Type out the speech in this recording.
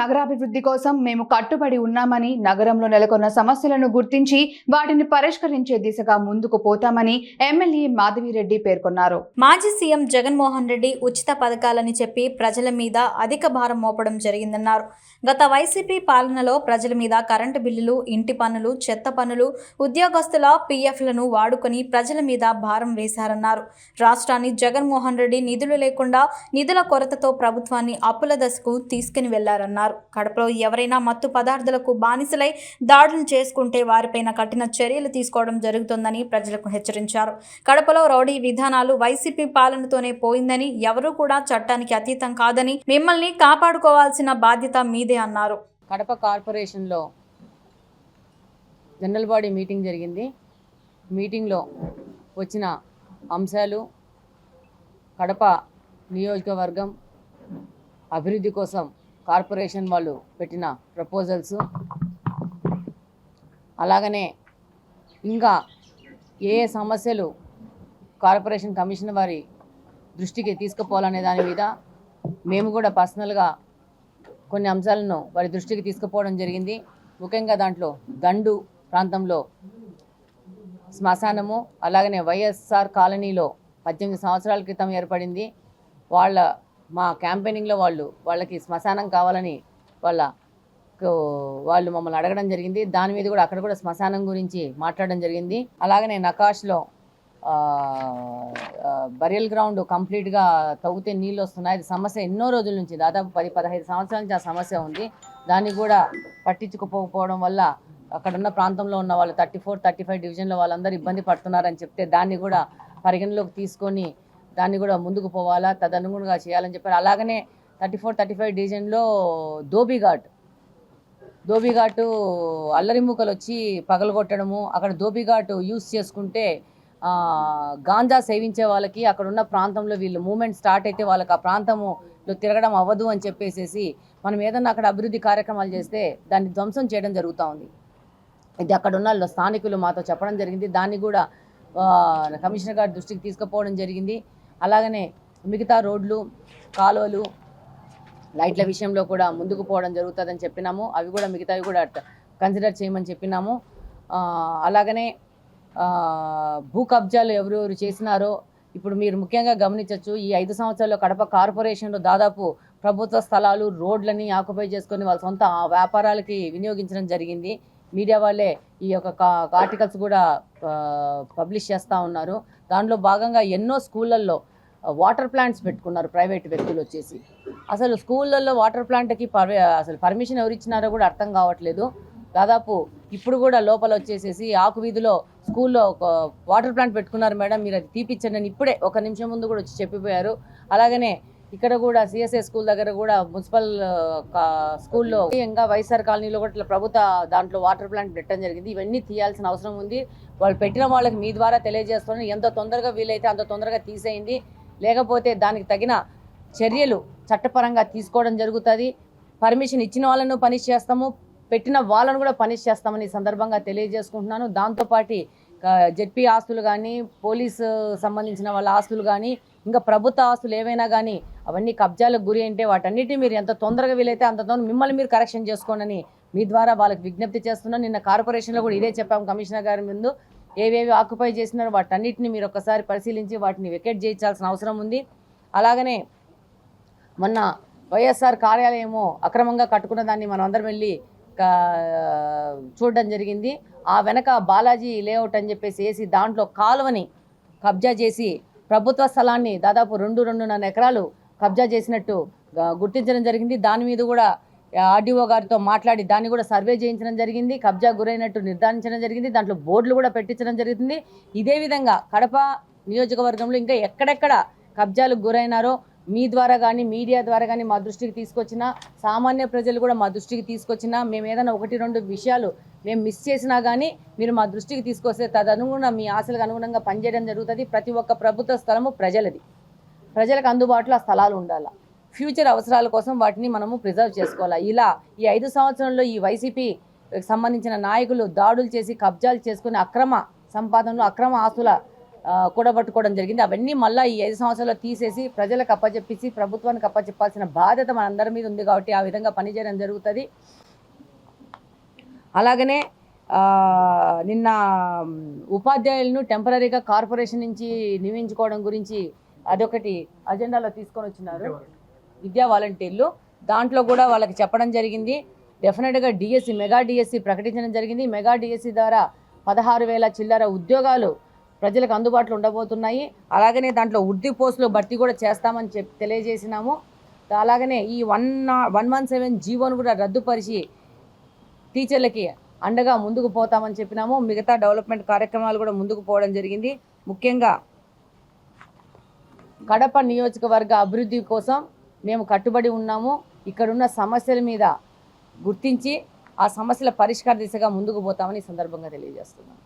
నగరాభివృద్ధి కోసం మేము కట్టుబడి ఉన్నామని, నగరంలో నెలకొన్న సమస్యలను గుర్తించి వాటిని పరిష్కరించే దిశగా ముందుకు పోతామని ఎమ్మెల్యే మాధవిరెడ్డి పేర్కొన్నారు. మాజీ సీఎం జగన్మోహన్ రెడ్డి ఉచిత పథకాలని చెప్పి ప్రజల మీద అధిక భారం మోపడం జరిగిందన్నారు. గత వైసీపీ పాలనలో ప్రజల మీద కరెంటు బిల్లులు, ఇంటి పన్నులు, చెత్త పన్నులు, ఉద్యోగస్తుల పీఎఫ్లను వాడుకొని ప్రజల మీద భారం వేశారన్నారు. రాష్ట్రాన్ని జగన్మోహన్ రెడ్డి నిధులు లేకుండా నిధుల కొరతతో ప్రభుత్వాన్ని అప్పుల దశకు తీసుకుని వెళ్లారన్నారు. కడపలో ఎవరైనా మత్తు పదార్థాలకు బానిసలై దాడులు చేసుకుంటే వారిపైన కఠిన చర్యలు తీసుకోవడం జరుగుతుందని ప్రజలకు హెచ్చరించారు. కడపలో రౌడీ విధానాలు వైసీపీ పాలనతోనే పోయిందని, ఎవరూ కూడా చట్టానికి అతీతం కాదని, మిమ్మల్ని కాపాడుకోవాల్సిన బాధ్యత మీదే అన్నారు. కడప కార్పొరేషన్లో జనరల్ బాడీ మీటింగ్ జరిగింది. మీటింగ్లో వచ్చిన అంశాలు కడప నియోజకవర్గం అభివృద్ధి కోసం కార్పొరేషన్ వాళ్ళు పెట్టిన ప్రపోజల్స్, అలాగనే ఇంకా ఏ సమస్యలు కార్పొరేషన్ కమిషన్ వారి దృష్టికి తీసుకుపోవాలనే దాని మీద మేము కూడా పర్సనల్గా కొన్ని అంశాలను వారి దృష్టికి తీసుకుపోవడం జరిగింది. ముఖ్యంగా దాంట్లో దండు ప్రాంతంలో శ్మశానము, అలాగనే వైఎస్ఆర్ కాలనీలో 18 సంవత్సరాల క్రితం ఏర్పడింది. మా క్యాంపెయినింగ్లో వాళ్ళకి శ్మశానం కావాలని వాళ్ళు మమ్మల్ని అడగడం జరిగింది. దాని మీద కూడా అక్కడ కూడా శ్మశానం గురించి మాట్లాడడం జరిగింది. అలాగనే నకాష్లో బరియల్ గ్రౌండ్ కంప్లీట్గా తవ్వితే నీళ్ళు వస్తున్నాయి. అది సమస్య ఎన్నో రోజుల నుంచి, దాదాపు 10-15 సంవత్సరాల నుంచి ఆ సమస్య ఉంది. దాన్ని కూడా పట్టించుకోకపోవడం వల్ల అక్కడున్న ప్రాంతంలో ఉన్న వాళ్ళు 34-35 డివిజన్లో వాళ్ళందరూ ఇబ్బంది పడుతున్నారని చెప్తే దాన్ని కూడా పరిగణలోకి తీసుకొని దాన్ని కూడా ముందుకు పోవాలా, తదనుగుణంగా చేయాలని చెప్పారు. అలాగనే 34-35 డివిజన్లో ధోబీఘాటు అల్లరిమూకలు వచ్చి పగలగొట్టడము, అక్కడ ధోబీఘాటు యూస్ చేసుకుంటే గాంజా సేవించే వాళ్ళకి అక్కడ ఉన్న ప్రాంతంలో వీళ్ళు మూమెంట్ స్టార్ట్ అయితే వాళ్ళకి ఆ ప్రాంతంలో తిరగడం అవ్వదు అని చెప్పేసి మనం ఏదన్నా అక్కడ అభివృద్ధి కార్యక్రమాలు చేస్తే దాన్ని ధ్వంసం చేయడం జరుగుతూ ఉంది. ఇది అక్కడ ఉన్న స్థానికులు మాతో చెప్పడం జరిగింది. దాన్ని కూడా కమిషనర్ గారి దృష్టికి తీసుకుపోవడం జరిగింది. అలాగనే మిగతా రోడ్లు, కాలువలు, లైట్ల విషయంలో కూడా ముందుకు పోవడం జరుగుతుందని చెప్పినాము. అవి కూడా మిగతావి కూడా కన్సిడర్ చేయమని చెప్పినాము. అలాగనే భూ కబ్జాలు ఎవరెవరు చేసినారో ఇప్పుడు మీరు ముఖ్యంగా గమనించవచ్చు. ఈ 5 సంవత్సరాల్లో కడప కార్పొరేషన్లో దాదాపు ప్రభుత్వ స్థలాలు, రోడ్లని ఆక్యుపై చేసుకొని వాళ్ళ సొంత వ్యాపారాలకి వినియోగించడం జరిగింది. మీడియా వాళ్ళే ఈ యొక్క ఆర్టికల్స్ కూడా పబ్లిష్ చేస్తూ ఉన్నారు. దాంట్లో భాగంగా ఎన్నో స్కూళ్ళల్లో వాటర్ ప్లాంట్స్ పెట్టుకున్నారు ప్రైవేట్ వ్యక్తులు వచ్చేసి. అసలు స్కూళ్ళల్లో వాటర్ ప్లాంట్కి అసలు పర్మిషన్ ఎవరు ఇచ్చినారో కూడా అర్థం కావట్లేదు. దాదాపు ఇప్పుడు కూడా లోపల వచ్చేసేసి ఆకు వీధిలో స్కూల్లో ఒక వాటర్ ప్లాంట్ పెట్టుకున్నారు మేడం, మీరు అది తీపిచ్చండి అని ఇప్పుడే 1 నిమిషం ముందు కూడా వచ్చి చెప్పిపోయారు. అలాగనే ఇక్కడ కూడా సిఎస్ఏ స్కూల్ దగ్గర కూడా మున్సిపల్ స్కూల్లో ఇంకా వైఎస్ఆర్ కాలనీలో కూడా ఇట్లా ప్రభుత్వ దాంట్లో వాటర్ ప్లాంట్ పెట్టడం జరిగింది. ఇవన్నీ తీయాల్సిన అవసరం ఉంది. వాళ్ళు పెట్టిన వాళ్ళకి మీ ద్వారా తెలియజేస్తున్నారు, ఎంత తొందరగా వీలైతే అంత తొందరగా తీసేయండి, లేకపోతే దానికి తగిన చర్యలు చట్టపరంగా తీసుకోవడం జరుగుతుంది. పర్మిషన్ ఇచ్చిన వాళ్ళను పనిష్ చేస్తాము, పెట్టిన వాళ్ళను కూడా పనిష్ చేస్తామని సందర్భంగా తెలియజేసుకుంటున్నాను. దాంతోపాటు జెడ్పీ ఆస్తులు కానీ, పోలీసు సంబంధించిన వాళ్ళ ఆస్తులు కానీ, ఇంకా ప్రభుత్వ ఆస్తులు ఏవైనా కానీ అవన్నీ కబ్జాలకు గురి అంటే వాటన్నిటిని మీరు ఎంత తొందరగా వీలైతే అంత తొందరగా మిమ్మల్ని మీరు కరెక్షన్ చేసుకోండి మీ ద్వారా వాళ్ళకి విజ్ఞప్తి చేస్తున్నాను. నిన్న కార్పొరేషన్లో కూడా ఇదే చెప్పాము కమిషనర్ గారి ముందు. ఏవేవి ఆక్యుపై చేసినారో వాటన్నిటిని మీరు ఒక్కసారి పరిశీలించి వాటిని వెకెట్ చేయించాల్సిన అవసరం ఉంది. అలాగనే మొన్న వైఎస్ఆర్ కార్యాలయము అక్రమంగా కట్టుకున్న దాన్ని మనం అందరం వెళ్ళి చూడడం జరిగింది. ఆ వెనక బాలాజీ లేఅవుట్ అని చెప్పేసి దాంట్లో కాలువని కబ్జా చేసి ప్రభుత్వ స్థలాన్ని దాదాపు 2-2.5 ఎకరాలు కబ్జా చేసినట్టు గుర్తించడం జరిగింది. దాని మీద కూడా ఆర్డీఓ గారితో మాట్లాడి దాన్ని కూడా సర్వే చేయించడం జరిగింది. కబ్జా గురైనట్టు నిర్ధారించడం జరిగింది. దాంట్లో బోర్డులు కూడా పెట్టించడం జరుగుతుంది. ఇదే విధంగా కడప నియోజకవర్గంలో ఇంకా ఎక్కడెక్కడ కబ్జాలకు గురైనారో మీ ద్వారా కానీ, మీడియా ద్వారా కానీ మా దృష్టికి తీసుకొచ్చినా, సామాన్య ప్రజలు కూడా మా దృష్టికి తీసుకొచ్చినా, మేము ఏదైనా 1-2 విషయాలు మేము మిస్ చేసినా కానీ మీరు మా దృష్టికి తీసుకొస్తే తదనుగుణంగా మీ ఆశలకు అనుగుణంగా పనిచేయడం జరుగుతుంది. ప్రతి ఒక్క ప్రభుత్వ స్థలము ప్రజలది, ప్రజలకు అందుబాటులో ఆ స్థలాలు ఉండాలి. ఫ్యూచర్ అవసరాల కోసం వాటిని మనము ప్రిజర్వ్ చేసుకోవాలి. ఇలా ఈ 5 సంవత్సరంలో ఈ వైసీపీ సంబంధించిన నాయకులు దాడులు చేసి కబ్జాలు చేసుకుని అక్రమ సంపాదనలు, అక్రమ ఆస్తుల కూడబట్టుకోవడం జరిగింది. అవన్నీ మళ్ళీ ఈ 5 సంవత్సరాల్లో తీసేసి ప్రజలకు అప్పచెప్పేసి ప్రభుత్వానికి అప్పచెప్పాల్సిన బాధ్యత మనందరి మీద ఉంది కాబట్టి ఆ విధంగా పనిచేయడం జరుగుతుంది. అలాగనే నిన్న ఉపాధ్యాయులను టెంపరీగా కార్పొరేషన్ నుంచి నియమించుకోవడం గురించి అదొకటి అజెండాలో తీసుకొని వచ్చినారు విద్యా వాలంటీర్లు. దాంట్లో కూడా వాళ్ళకి చెప్పడం జరిగింది. డెఫినెట్గా డిఎస్సి మెగా డిఎస్సి ప్రకటించడం జరిగింది. మెగా డిఎస్సి ద్వారా 16,000 చిల్లర ఉద్యోగాలు ప్రజలకు అందుబాటులో ఉండబోతున్నాయి. అలాగనే దాంట్లో ఉర్దూ పోస్టులు భర్తీ కూడా చేస్తామని తెలియజేసినాము. అలాగనే ఈ 117 జీవోను కూడా రద్దుపరిచి టీచర్లకి అండగా ముందుకు పోతామని చెప్పినాము. మిగతా డెవలప్మెంట్ కార్యక్రమాలు కూడా ముందుకు పోవడం జరిగింది. ముఖ్యంగా కడప నియోజకవర్గ అభివృద్ధి కోసం మేము కట్టుబడి ఉన్నాము. ఇక్కడున్న సమస్యల మీద గుర్తించి ఆ సమస్యల పరిష్కార దిశగా ముందుకు పోతామని ఈ సందర్భంగా తెలియజేస్తున్నాం.